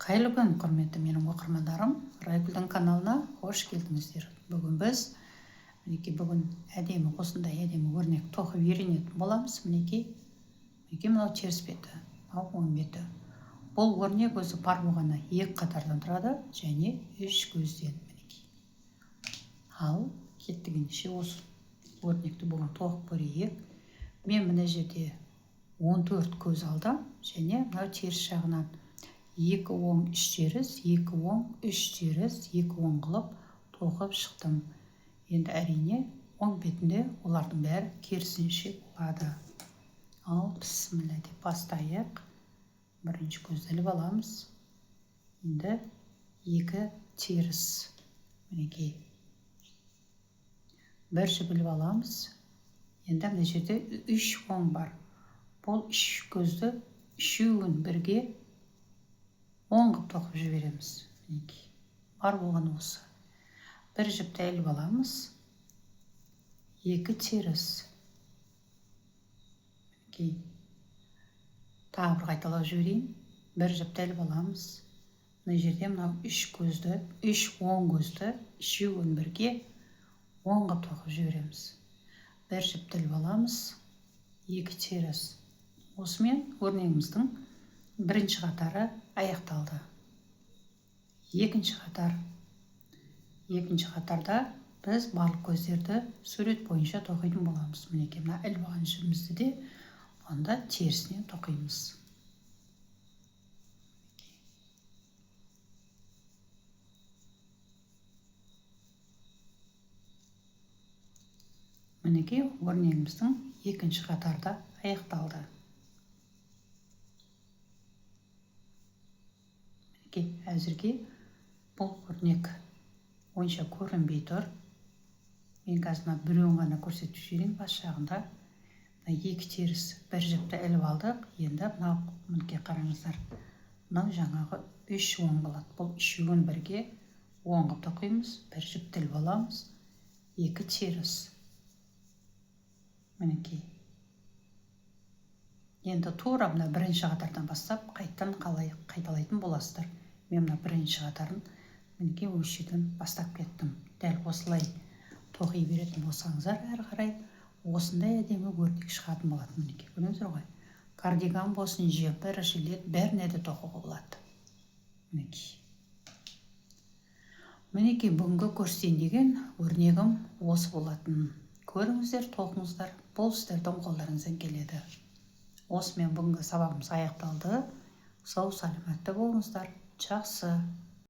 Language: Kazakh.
Қайырлы күн, құрметті менің оқырмандарым. Райгүлдің каналына қош келдіңіздер. Бүгін біз бүгін осындай әдемі өрнек тоқып үйренетін боламыз. Мінекей мынау теріс беті, мынау оң беті. Бұл өрнек өзі бар болғаны 2 қатардан тұрады және 3 көзден. Ал кеттігенше осы өрнекті бүгін тоқып көрейік. Мен мына жерде 14 көз алдым және мынау теріс жағынан 2 оң 3 теріс, 2 оң 3 теріс, 2 оң қылып тоқып шықтым. Енді әрине оң бетінде олардың бәрі керісінше болады. Ал бісміллә деп бастайық. Бірінші көзді іліп аламыз. Енді 2 теріс. Мінекей. Бір жібіліп аламыз. Енді мына жерде 3 оң бар. Бұл 3 көзді үшеуін бірге оң қып тоқып жібереміз. Бар болған осы. Бір жіпті іліп аламыз. 2 теріс. Тағы бір қайталап жіберейін. Бір жіпті іліп аламыз. Мына жерде мынау 3 көзді, 3 оң көзді үшеуін бірге оң қып тоқып жібереміз. Бір жіпті іліп аламыз. 2 теріс. Осымен өрнегіміздің бірінші қатары аяқталды. Екінші қатарда біз барлық көздерді сурет бойынша тоқитын боламыз. Мінекей мына іліп алған жібімізді де онда терісінен тоқимыз. Мінекей өрнегіміздің екінші қатарда аяқталды. Әзірге бұл өрнек онша көрінбей тұр. Мен қазір біреуін ғана көрсетіп жіберейін. Бас жағында 2 теріс бір жіпті іліп алдық. Енді мінекей қараңыздар. Мынау жаңағы 3 оң болады. Бұл үшеуін бірге оң қып тоқимыз. Бір жіпті іліп аламыз. 2 теріс. Мінекей. Енді тура мына бірінші қатардан бастап қайттан қайталайтын боласыздар. Мен мына бірінші қатарын мінекей осы жерден бастап кеттім. Дәл осылай тоқи беретін болсаңыздар, әрі қарай осындай әдемі өрнек шығатын болады. Мінекей көрдіңіздер ғой. Кардиган болсын, жемпір, жилет, бәріне де тоқуға болады. Мінекей бүгінгі көрсетейін деген өрнегім осы болатын. Көріңіздер, тоқыңыздар, бұл сіздердің қолдарыңыздан келеді. Осымен бүгінгі сабағымыз аяқталды. Сау саламатты болыңыздар. Жақсы.